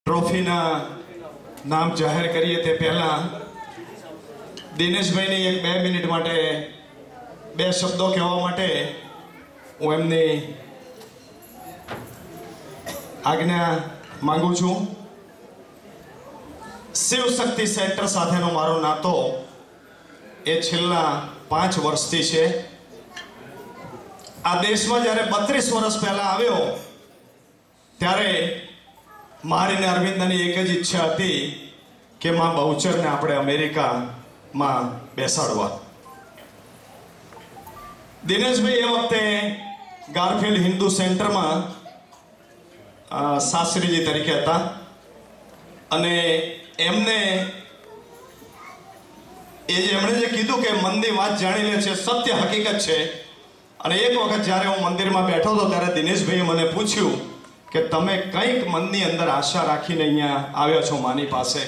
ટ્રોફીના નામ જાહેર કરીએ તે પહેલા દિનેશભાઈની 1-2 મિનિટ માટે 2 શબ્દો કહેવા માટે હું એમની આજ્ઞા માંગુ છું. શિવ શક્તિ સેન્ટર સાથેનો મારો નાતો એ છેલ્લા 5 વર્ષથી છે. આ દેશમાં જ્યારે 32 વર્ષ પહેલા આવ્યો ત્યારે મારી ને અરવિંદની એક જ ઈચ્છા હતી કે માં બહુચરને આપણે અમેરિકામાં બેસાડવા. દિનેશભાઈ એ વખતે ગારફિલ્ડ હિન્દુ સેન્ટરમાં શાસ્ત્રીજી તરીકે હતા અને એમણે જે કીધું કે મનની વાત જાણી લે છે, સત્ય હકીકત છે. અને એક વખત જ્યારે હું મંદિરમાં બેઠો હતો ત્યારે દિનેશભાઈએ મને પૂછ્યું કે તમે કંઈક મનની અંદર આશા રાખીને અહીંયા આવ્યા છો માની પાસે.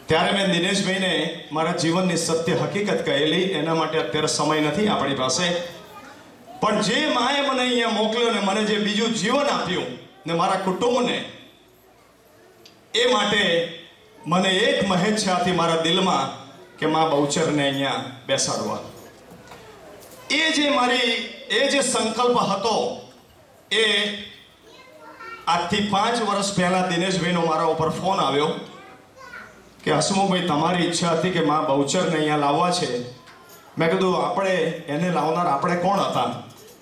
ત્યારે મેં દિનેશભાઈને મારા જીવનની સત્ય હકીકત કહેલી. એના માટે અત્યારે સમય નથી આપણી પાસે, પણ જે માએ મને અહીંયા મોકલ્યો ને મને જે બીજું જીવન આપ્યું ને મારા કુટુંબને, એ માટે મને એક મહેચ્છા હતી મારા દિલમાં કે માં બહુચરને અહીંયા બેસાડવા. એ જે સંકલ્પ હતો એ આજથી 5 વર્ષ પહેલા દિનેશભાઈનો મારા ઉપર ફોન આવ્યો કે હસમુખભાઈ તમારી ઈચ્છા હતી કે માં બહુચરને અહીંયા લાવવા છે. મેં કીધું આપણે એને લાવનાર આપણે કોણ હતા?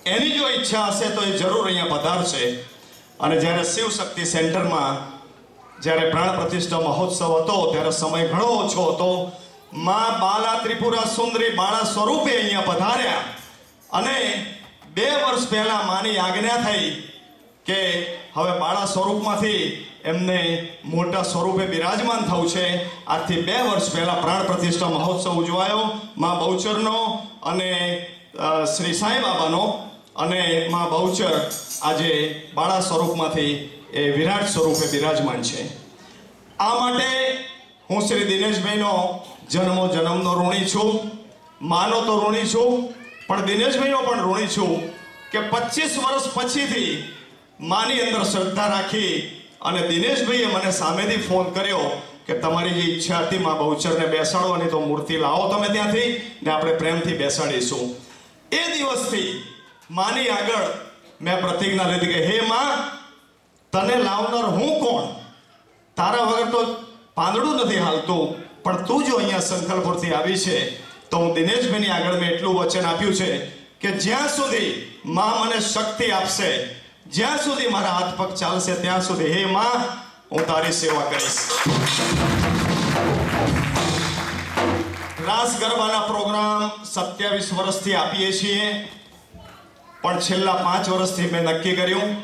એની જો ઈચ્છા હશે તો એ જરૂર અહીંયા પધારશે. અને જ્યારે શિવ શક્તિ સેન્ટરમાં જ્યારે પ્રાણ પ્રતિષ્ઠા મહોત્સવ હતો ત્યારે સમય ઘણો ઓછો હતો. માં બાલા ત્રિપુરા સુંદરી બાળા સ્વરૂપે અહીંયા પધાર્યા અને 2 વર્ષ પહેલા માની આજ્ઞા થઈ કે હવે બાળા સ્વરૂપમાંથી એમને મોટા સ્વરૂપે બિરાજમાન થવું છે. આજથી 2 વર્ષ પહેલા પ્રાણ પ્રતિષ્ઠા મહોત્સવ ઉજવાયો માં બહુચરનો અને શ્રી સાંઈ બાબાનો. અને માં બહુચર આજે બાળા સ્વરૂપમાંથી એ વિરાટ સ્વરૂપે બિરાજમાન છે. આ માટે હું શ્રી દિનેશભાઈનો જન્મનો ઋણી છું, માનો તો ઋણી છું, પણ દિનેશભાઈનો પણ ઋણી છું કે 25 વર્ષ પછીથી માની અંદર શ્રદ્ધા રાખી અને દિનેશભાઈએ મને સામેથી ફોન કર્યો કે તમારી જે ઈચ્છા હતી માં બહુચરને બેસાડવાની તો મૂર્તિ લાવો તમે ત્યાંથી ને આપણે પ્રેમથી બેસાડીશું. એ દિવસથી માની આગળ મેં પ્રતિજ્ઞા લીધી કે હે માં, તને લાવનાર હું કોણ? તારા વગર તો પાંદડું નથી હાલતું, પણ તું જો અહીંયા સંકલ્પપુરથી આવી છે તો હું દિનેશભાઈની આગળ મેં એટલું વચન આપ્યું છે કે જ્યાં સુધી માં મને શક્તિ આપશે, જ્યાં સુધી મારા હાથ પગ ચાલશે ત્યાં સુધી હે માં હું તારી સેવા કરીશ. રાસ ગરબાના પ્રોગ્રામ 27 વર્ષથી આપીએ છીએ, પણ છેલ્લા 5 વર્ષથી મેં નક્કી કર્યું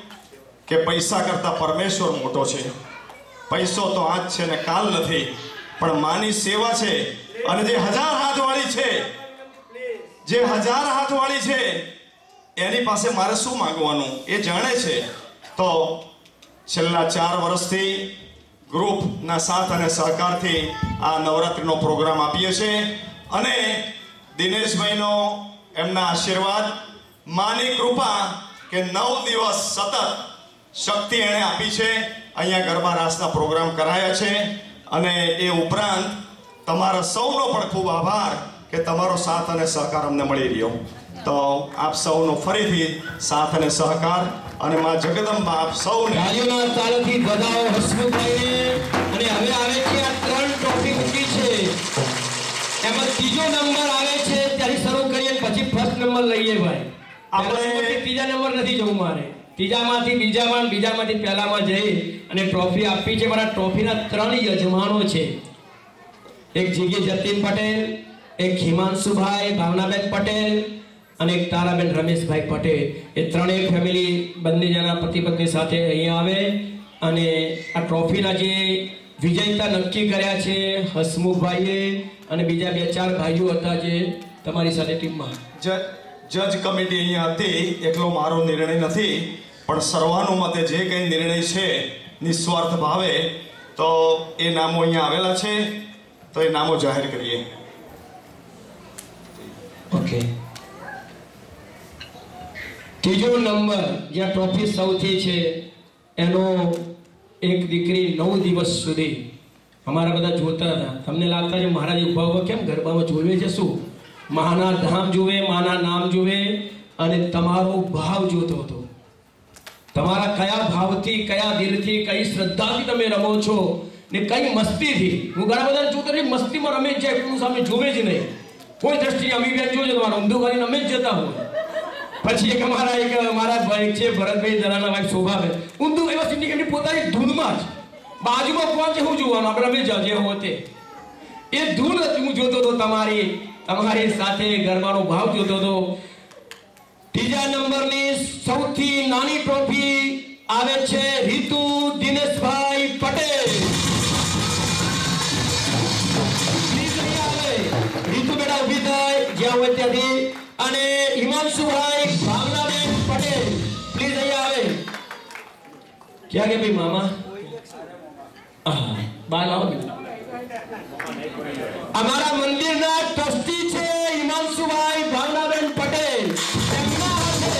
કે પૈસા કરતા પરમેશ્વર મોટો છે. પૈસો તો આજ છે ને કાલ નથી, પણ માની સેવા છે. અને જે 1000 હાથવાળી છે, જે 1000 હાથવાળી છે એની પાસે મારે શું માંગવાનું એ જાણે છે. તો છેલ્લા 4 વર્ષથી ગ્રુપના સાથ અને સહકારથી આ નવરાત્રિનો પ્રોગ્રામ આપીએ છીએ. અને દિનેશભાઈનો એમના આશીર્વાદ, માની કૃપા કે 9 દિવસ સતત શક્તિ એણે આપી છે. અહીંયા ગરબા રાસના પ્રોગ્રામ કરાયા છે. અને એ ઉપરાંત તમારા સૌનો પણ ખૂબ આભાર કે તમારો સાથ અને સહકાર અમને મળી રહ્યો. તો આપ સૌનો ફરીથી સાથ અને સહકાર અને માં જગદંબા આપ સૌને તાળીઓના તાળથી વધાવો હસમુખભાઈને. અને હવે આવે છે આ 3 ટ્રોફી મૂકી છે, એમાં ત્રીજો નંબર આવે છે ત્યાંથી શરૂ કરીએ પછી ફર્સ્ટ નંબર લઈએ ભાઈ. આપણે ત્રીજા નંબર નથી જવું મારે, ત્રીજામાંથી બીજામાં, બીજામાંથી પહેલામાં જઈ અને ટ્રોફી આપી છે. મારા ટ્રોફીના 3 યજમાનો છે. એક જીગી જતીન પટેલ, એક હિમાંશુભાઈ ભાવનાબેન પટેલ અને એક તારાબેન રમેશભાઈ પટેલ. એ ત્રણેય ફેમિલી બંને જણા પતિ પત્ની સાથે અહીંયા આવે અને આ ટ્રોફીના જે વિજેતા નક્કી કર્યા છે હસમુખભાઈએ અને બીજા 2-4 ભાઈઓ હતા જે તમારી સાથે ટીમમાં. જજ કમિટી અહીંયા હતી, એકલો મારો નિર્ણય નથી, પણ સર્વાનુમતે જે કંઈ નિર્ણય છે નિસ્વાર્થ ભાવે, તો એ નામો અહીંયા આવેલા છે. તો એ નામો જાહેર કરીએ. ઓકે, ત્રીજો નંબર જ્યાં ટ્રોફી સૌથી છે એનો એક દીકરી 9 દિવસ સુધી અમારા બધા જોતા હતા. તમને લાગતા છે મહારાજ ઉભા ઉભા કેમ ગરબામાં જોવે છે? શું માના ધામ જુએ, માના નામ જુએ અને તમારો ભાવ જોતો હતો. તમારા કયા ભાવથી, કયા દિલથી, કઈ શ્રદ્ધાથી તમે રમો છો ને કઈ મસ્તીથી. હું ઘણા બધા જોતો રહી મસ્તીમાં રમે જ જાય, કોઈનું સામે જોવે જ નહીં. કોઈ દ્રષ્ટિએ અમી બેન જોજો તમારો ઊંધું કરીને અમે જ જતા હોય. પછી એક મારા ભાઈ છે ભરતભાઈ દરાના વાઈફ શોભાબેન, ઊંધું એવા સિન્ડિકેટની પોતાની ધૂનમાં જ બાજુમાં કોણ છે હું જોવાનું, આપણે રમી જાવ જે હોતે એ ધૂન હું જોતો હતો. તમારી સાથે ગરબાનો ભાવ જોતો હતો. ત્રીજા નંબરની સૌથી નાની ટ્રોફી આવે છે રીતુ દિનેશભાઈ પટેલ. રીતુ બેટા ઊભી થાય જ્યાં હોય ત્યાંથી. અને હિમાંશુભાઈ ભાવનાબેન પટેલ પ્લીઝ અહીંયા આવે. ક્યાં કે ભાઈ મામા બાલ આવો. અમારા મંદિરના ટ્રસ્ટી છે હિમાંશુભાઈ ભાવનાબેન પટેલ. એમના હાથે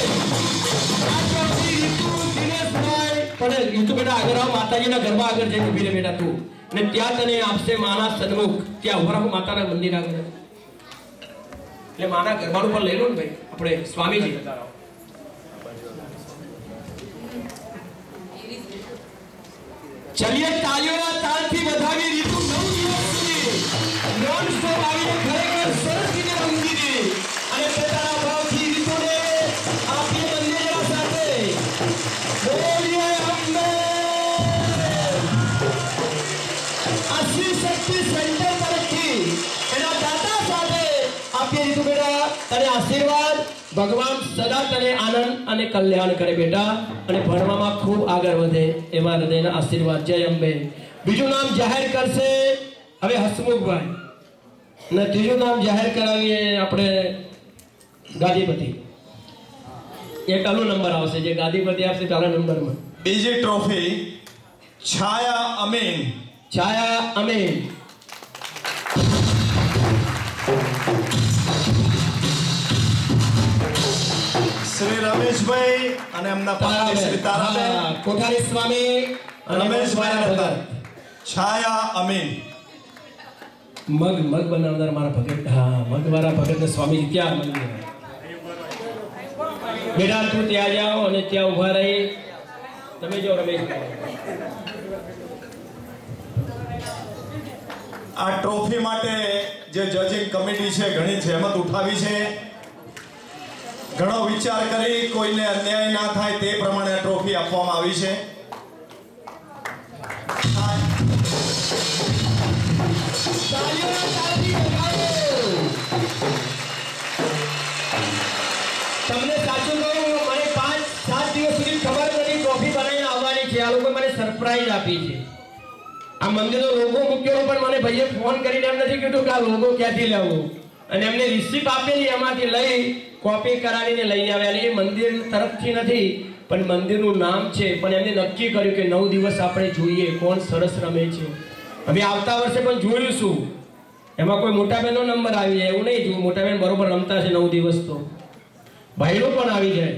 આ ટ્રોફી રીતુ દિનેશભાઈ પટેલ. રીતુ બેટા આગળ આવો, માતાજીના ગરબા આગળ જઈને ઊભી રહે બેટા તું, ને ત્યાં તને આપશે માના સન્મુખ. ત્યાં ઉભા રાખો માતાના મંદિર આગળ. એટલે માના ગરબાનું પણ લઈ લો ને ભાઈ આપણે સ્વામીજી. ચલિए તાળીઓના તાલથી વધાવી રીતુ 9 દિવસ સુધી નોન સ્ટોપ આવીને ખરેખર સરસ રીતે રમતી હતી. અને પોતાના ભાવથી રીતુને આપીએ બંને જણા સાથે બોલીએ અંબે. આશી શક્તિ સેન્ટર તરફથી એના દાતા સાથે આપીએ રીતુ બેટા તને આશીર્વાદ. ભગવાન સદા તને આનંદ અને કલ્યાણ કરે બેટા, અને ભણવામાં ખૂબ આગળ વધે એવા હૃદયના આશીર્વાદ. જય અંબે. બીજું નામ જાહેર કરશે હવે હસમુખભાઈ, ને ત્રીજું નામ જાહેર કરાવીએ આપણે ગાદીપતિ. એક પહેલો નંબર આવશે, જે ગાદીપતિ આવશે પહેલા નંબરમાં. બીજી ટ્રોફી છાયા અમીન. છાયા અમીન. શ્રી રમેશભાઈ અને એમના પત્ની શ્રી તારાબેન કોઠારી સ્વામી અને રમેશભાઈ ભગત. છાયા અમીન. મગ બનાવનાર મારા ભગત. હા, મગ વાળા ભગત સ્વામી ક્યાં મંદિર બેટા તું ત્યાં જાઓ અને ત્યાં ઉભા રહી તમે જો રમેશભાઈ. આ ટ્રોફી માટે જે જજિંગ કમિટી છે ઘણી જહેમત ઉઠાવી છે, ઘણો વિચાર કરી કોઈને અન્યાય ના થાય તે પ્રમાણે આ ટ્રોફી આપવામાં આવી છે. તમને સાચું કહું, મને 5-7 દિવસ સુધી ખબર નથી ટ્રોફી બનાવીને આવવાની છે. આ લોકો મને સરપ્રાઈઝ આપી છે. આ મંદિરનો લોગો મૂક્યો પણ મને ભાઈએ ફોન કરીને એમ નથી કીધું કે આ લોગો ક્યાંથી લેવો, અને એમને રિસીપ્ટ આપેલી એમાંથી લઈ કોપી કરાવીને લઈ આવ્યા. એ મંદિર તરફથી નથી પણ મંદિરનું નામ છે. પણ એમને નક્કી કર્યું કે 9 દિવસ આપણે જોઈએ કોણ સરસ રમે છે. હવે આવતા વર્ષે પણ જોઈશું. એમાં કોઈ મોટા બહેનનો નંબર આવી જાય એવું નહીં જોવું. મોટા બહેન બરોબર રમતા છે 9 દિવસ, તો ભાઈનો પણ આવી જાય.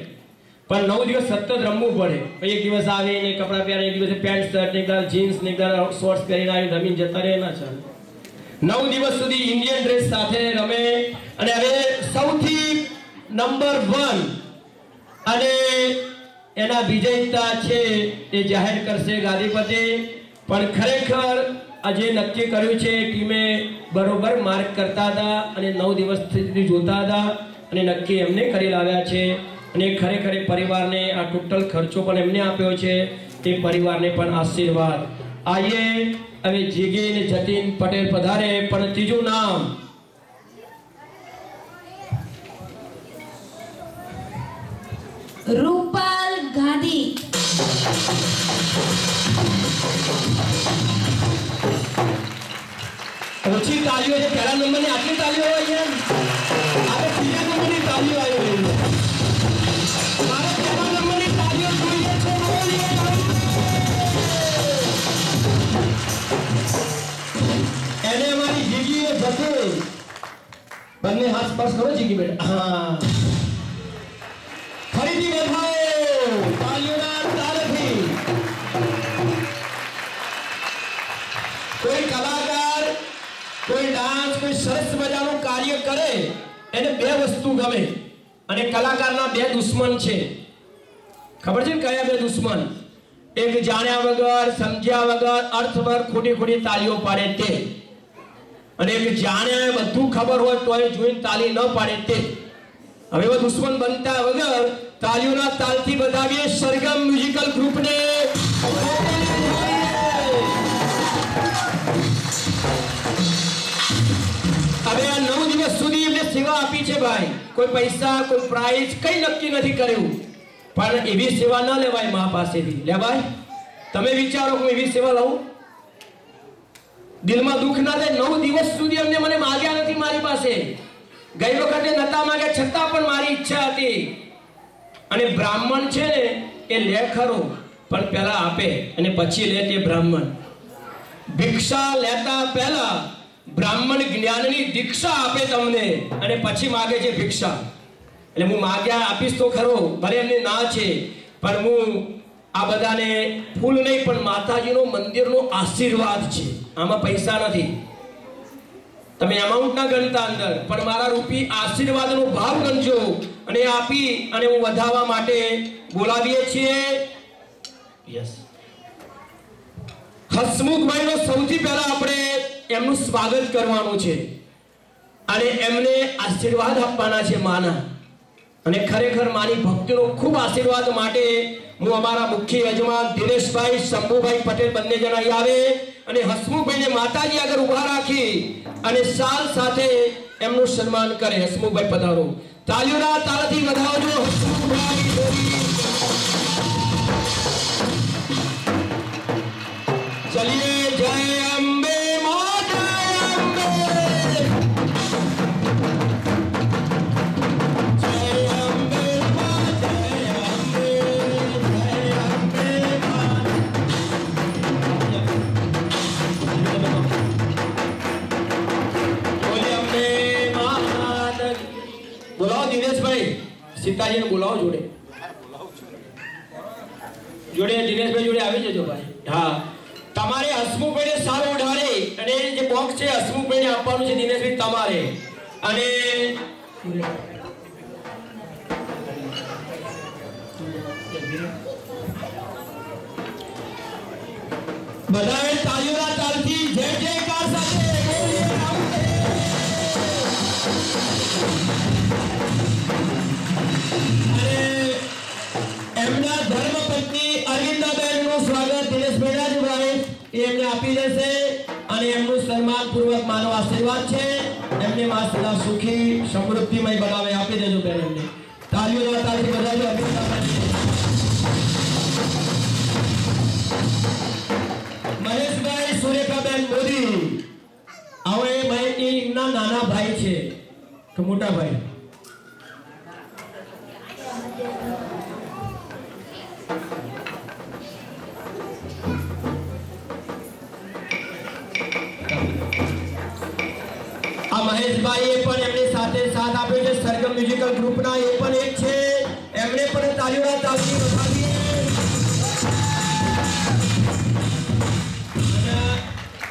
પણ 9 દિવસ સતત રમવું પડે. એક દિવસ આવીને કપડાં પહેરે, એક દિવસ પેન્ટ શર્ટ, એક દિવસ જીન્સ, એક દિવસ શોર્ટ્સ પહેરીને આવી રમીને જતા રહે ના ચાલે. 9 દિવસ સુધી ઇન્ડિયન ડ્રેસ સાથે રમે. અને હવે સૌથી નંબર 1 અને એના વિજેતા છે એ જાહેર કરશે ગાદીપતિ. પણ ખરેખર આજે નક્કી કર્યું છે ટીમે બરોબર માર્ક કરતા હતા અને 9 દિવસથી જોતા હતા અને નક્કી એમને કરી લાવ્યા છે. અને ખરેખર પરિવારને આ ટોટલ ખર્ચો પણ એમને આપ્યો છે. તે પરિવારને પણ આશીર્વાદ. આઈએ હવે જીગી ને જતીન પટેલ પધારે. પણ ત્રીજું નામ રૂપાલ ગાંધી. ઓછી તાલીઓ છે. પહેલા નંબરની આટલી તાલીઓ હોય છે, આપણે ત્રીજા નંબરની તાલીઓ આવી રહી છે. મારે પહેલા નંબરની તાલીઓ જોઈએ છે. એને અમારી જીગીએ જતું બંને હાથ સ્પર્શ કરો જીગી બેટા. હા, ફરીથી વધાવો તાલીઓના તાલથી. કોઈ કલાકાર કોઈ ડાન્સ કોઈ સરસ મજાનું કાર્ય કરે એને બે વસ્તુ ગમે અને કલાકારના બે દુશ્મન છે ખબર છે ને કયા બે દુશ્મન એક જાણ્યા વગર સમજ્યા વગર અર્થ વગર ખોટી ખોટી તાળીઓ પાડે તે અને એક જાણ્યા બધું ખબર હોય તોય જોઈને તાળી ન પાડે તે હવે એવા દુશ્મન બનતા વગર તાળીઓના તાલથી વધાવીએ સરગમ મ્યુઝિકલ ગ્રુપને હવે આ 9 દિવસ સુધી એમને સેવા આપી છે ભાઈ કોઈ પૈસા કોઈ પ્રાઇઝ કઈ નક્કી નથી કર્યું પણ એવી સેવા ન લેવાય મા પાસેથી લેવાય તમે વિચારો હું એવી સેવા લઉં દિલમાં દુઃખ ના થાય 9 દિવસ સુધી અમને મને માંગ્યા નથી મારી પાસે ગઈ વખતે નતા માંગ્યા છતાં પણ મારી ઈચ્છા હતી અને બ્રાહ્મણ છે ને એ લે ખરો પણ પહેલા આપે અને પછી લે તે બ્રાહ્મણ ભિક્ષા લેતા પહેલા બ્રાહ્મણ જ્ઞાનની દીક્ષા આપે તમને અને પછી માગે છે ભિક્ષા એટલે હું માગ્યા આપીશ તો ખરો ભલે એમને ના છે પણ હું આ બધાને ફૂલ નહીં પણ માતાજીનો મંદિરનો આશીર્વાદ છે આમાં પૈસા નથી તમે અમાઉન્ટ ના ગણતા અંદર પણ મારા રૂપી આશીર્વાદનો ભાવ ગણજો અને આપી અને હું વધાવવા માટે બોલાવીએ છીએ યસ હસમુખભાઈનો સૌથી પહેલા આપણે એમનું સ્વાગત કરવાનું છે અને એમને આશીર્વાદ આપવાના છે માના અને ખરેખર માની ભક્તિનો ખૂબ આશીર્વાદ માટે હું અમારા મુખ્ય યજમાન દિનેશભાઈ શંભુભાઈ પટેલ બંને જણા અહીં આવે અને હસમુખભાઈને માતાજી આગળ ઊભા રાખી અને સાલ સાથે એમનું સન્માન કરે હસમુખભાઈ પધારો તાળીઓના તાળથી વધાવજો હસમુખભાઈ ચલીએ જય અંબે બોલાવો દિનેશભાઈ સીતાજીને બોલાવો જોડે દિનેશભાઈ જોડે આવી જજો ભાઈ હા તમારે હસમુખભાઈને સાલ ઉડાડે અને જે બોક્સ છે હસમુખભાઈને આપવાનું છે દિનેશભાઈ તમારે અને બધાએ તાળીઓના તાલથી જય જયકાર સાથે બોલીએ એમના ધર્મપત્ની અરવિંદાબેનનું સ્વાગત દિનેશભાઈ એમને આપી દેશે અને એમનું સન્માન પૂર્વક માનવ આશીર્વાદ છે એમને માં સદા સુખી સમૃદ્ધિમય બનાવે આપી દેજો બેન એમને તાળીઓના તાળથી બધાજો અરવિંદાબેન મહેશભાઈ સુરેખાબેન મોદી હવે એમના નાના ભાઈ છે કે મોટા ભાઈ આ મહેશભાઈએ પણ એમની સાથે સાથ આપ્યો છે સરગમ મ્યુઝિકલ ગ્રુપના એ પણ એક છે એમણે પણ તાળીઓના તાળથી વધાવીએ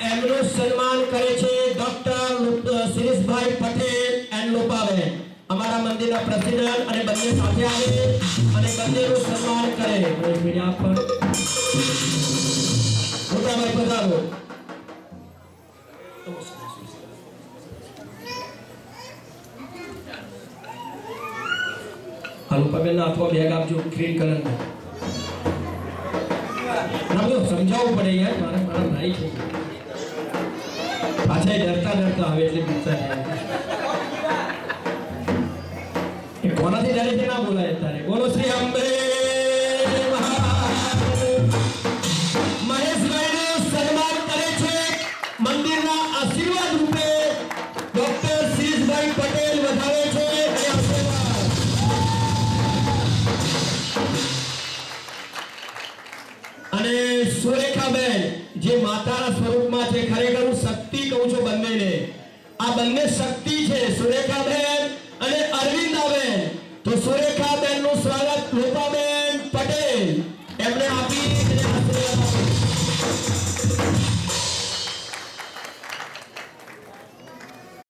એમનું સન્માન કરે છે ડોક્ટર શિરીષભાઈ પટેલ એન્ડ લોપાબેન અમારા મંદિરના પ્રેસિડેન્ટ અને બંને સાથે આવે અને બંનેનું સન્માન કરે મીડિયા પર મોટાભાઈ પધારો હલુપાબેનના હાથમાં બેગ આપજો ગ્રીન કલરનો સમજાવવું પડે યાર મારા ભાઈ છે પાછા ડરતા આવે એટલે ગુસ્સા એ કોનાથી ડરે છે ના બોલાય તારે બોલો શ્રી અંબે મહેશભાઈનું સન્માન કરે છે મંદિરના આશીર્વાદ રૂપે ડોક્ટર શિરીષભાઈ પટેલ વધાવે છે અને સુરેખાબેન જે માતાના સ્વરૂપમાં છે ખરેખર હું શક્તિ કહું છું બંનેને આ બંને શક્તિ છે સુરેખાબેન